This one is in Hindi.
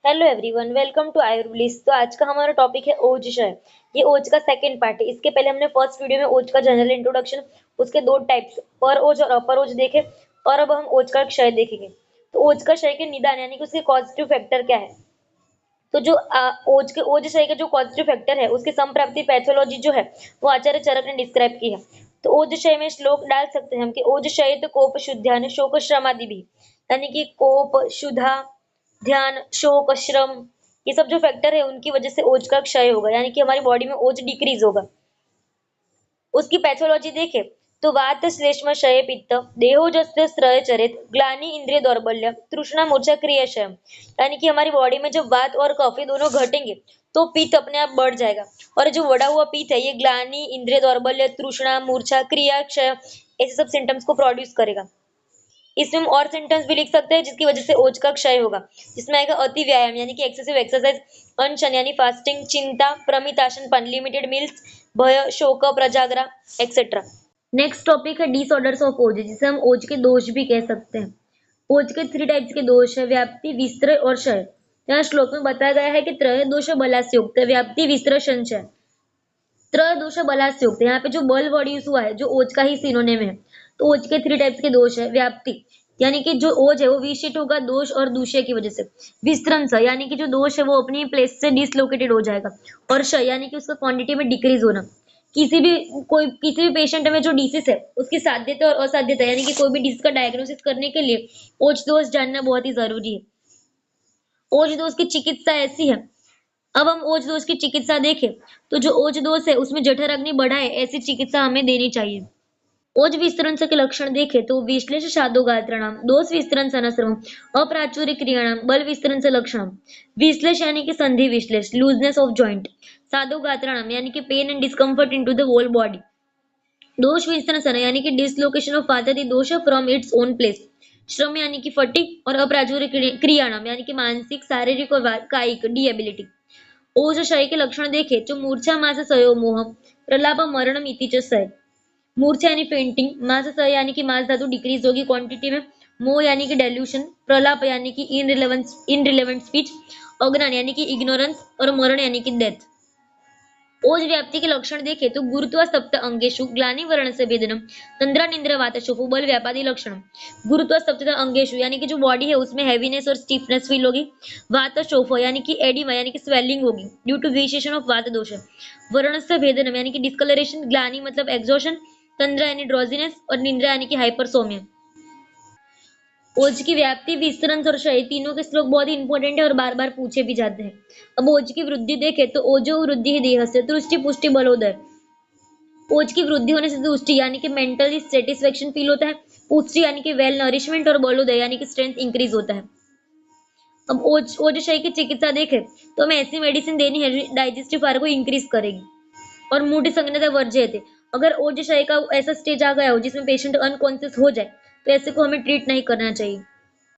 Hello everyone, welcome to Ayurveda. तो आज का हमारा टॉपिक है ओजशय। ये ओज का सेकंड पार्ट है। इसके पहले हमने फर्स्ट वीडियो में ओज का जनरल इंट्रोडक्शन, उसके दो टाइप्स पर ओज और अपर ओज देखे, और अब हम ओज का क्षय देखेंगे। तो ओज का क्षय के निदान यानी कि उसके पॉजिटिव फैक्टर क्या है। तो जो ओज क्षय के जो पॉजिटिव फैक्टर है, उसकी संप्राप्ति पैथोलॉजी जो है वो आचार्य चरक ने डिस्क्राइब की है। तो ओज क्षय में श्लोक डाल सकते हैं हम कि ओज क्षय तो कोप शुद्धान शोक श्रमादि भी, यानी कि कोप शुद्धा, ध्यान, शोक, श्रम, ये सब जो फैक्टर है उनकी वजह से ओज का क्षय होगा, यानी कि हमारी बॉडी में ओज डिक्रीज होगा। उसकी पैथोलॉजी देखे तो वात श्लेष्म क्षय पित्त देहोजस्य स्त्रय चरित ग्लानि इंद्रिय दौर्बल्य तृष्णा मूर्छा क्रियाशय, यानी कि हमारी बॉडी में जब वात और कफ ये दोनों घटेंगे तो पित्त अपने आप बढ़ जाएगा, और जो बढ़ा हुआ पित्त है ये ग्लानि, इंद्रिय दौर्बल्य, तृष्णा, मूर्छा, क्रिया, क्षय ऐसे सब सिम्टम्स को प्रोड्यूस करेगा। इसमें हम और सिम्टम्स भी लिख सकते हैं जिसकी वजह से ओज का क्षय होगा, जिसमें आएगा अति व्यायाम यानी कि एक्सेसिव एक्सरसाइज, अनशन यानी फास्टिंग, चिंता, प्रमिताशन, अनलिमिटेड मील्स, भय, शोक, प्रजागरा एक्सेट्रा। नेक्स्ट टॉपिक है डिसऑर्डर्स ऑफ ओज, जिसे हम ओज के दोष भी कह सकते हैं। ओज के 3 टाइप्स के दोष है, व्याप्ति, विस्त्रय और क्षय। यहाँ श्लोक में बताया गया है कि त्रय दोष बलास्य युक्त, व्याप्ति, विस्त्रय, संचय। त्रय दोष बलास्य युक्त, यहाँ पे जो बल वर्ड यूज हुआ है जो ओज का ही सिनोनिम है। तो ओज के 3 टाइप्स के दोष है, व्याप्ति यानी कि जो ओज है वो विशिष्ट होगा दोष और दूषय की वजह से। विस्तृंस यानी कि जो दोष है वो अपनी प्लेस से डिसलोकेटेड हो जाएगा। और क्षय यानी कि उसका क्वांटिटी में डिक्रीज होना। किसी भी पेशेंट में जो डिसीज है उसकी साध्यता और असाध्यता यानी कि कोई भी डिसीज का डायग्नोसिस करने के लिए ओज दोष जानना बहुत ही जरूरी है। ओज दोष की चिकित्सा ऐसी है। अब हम ओज दोष की चिकित्सा देखें तो जो ओज दोष है उसमें जठर अग्नि बढ़ाए ऐसी चिकित्सा हमें देनी चाहिए। ओज विस्तरण के लक्षण देखे तो विश्लेष शादोगात्रणाम, दोष विस्तरण सनश्रम, अप्राचुर्य क्रियाणाम, बल विस्तरण से लक्षण। विश्लेष यानी कि संधि विश्लेष, लूजनेस ऑफ जॉइंट। साधोगात्रणाम यानी कि pain and discomfort into the whole body. दोष विस्तरण सन यानी कि डिसलोकेशन ऑफ पाथरी दोष फ्रॉम इट्स ओन प्लेस। श्रम यानी कि फटीग और अप्राचुर्य क्रियाणाम यानी कि मानसिक, शारीरिक और कायिक डिएबिलिटी। ओज क्षय के लक्षण देखे तो मूर्छा मास सयो मोह, प्रलाप मरणम इति च क्षय। मूर्छा यानी फेंटिंग, मास क्षय यानी कि मास धातु डिक्रीज होगी क्वांटिटी में, मोह यानी कि डेल्यूशन, प्रलाप यानी कि इनरिलेवेंट स्पीच, अज्ञान यानी कि इग्नोरेंस, और मरण यानी कि डेथ। ओज व्याप्ति के लक्षण देखे तो गुरुत्व सप्त अंगेशु ग्लानि वर्ण से भेदनम, तंद्रा निंद्र वातशोफु बल व्यापादी लक्षण। गुरुत्व सप्त अंगेशु यानी कि जो बॉडी है उसमें हैवीनेस और स्टिफनेस फील होगी। वातशोफ यानी कि एडिमा यानी कि स्वेलिंग होगी ड्यू टू वेरिएशन ऑफ वात दोष। वर्ण से भेदनम यानी कि डिस्कलरेशन, ग्लानि मतलब एग्जॉशन, तंद्रा यानी ड्रोजीनेस, और निंद्रा यानी कि हाइपरसोमिया। ओज की व्याप्ति, विस्तरण और क्षय तीनों के श्लोक बहुत ही इंपॉर्टेंट है और बार बार पूछे भी जाते हैं। अब ओज की वृद्धि देखे तो ओजो वृद्धि देह से तुष्टि पुष्टि बलोदय। ओज की वृद्धि होने से तुष्टि यानी कि मेंटली सेटिस्फेक्शन फील होता है, पुष्टि यानी कि वेल नरिशमेंट, और बलोदय यानी कि स्ट्रेंथ इंक्रीज होता है। अब ओज ओज क्षय की चिकित्सा देखे तो हमें ऐसी मेडिसिन देनी है डाइजेस्टिव पावर को इंक्रीज करेगी। और मूढ़ संज्ञता वर्ज्य थे। अगर ओज क्षय का ऐसा स्टेज आ गया हो जिसमें पेशेंट अनकॉन्शियस हो जाए तो ऐसे को हमें ट्रीट नहीं करना चाहिए।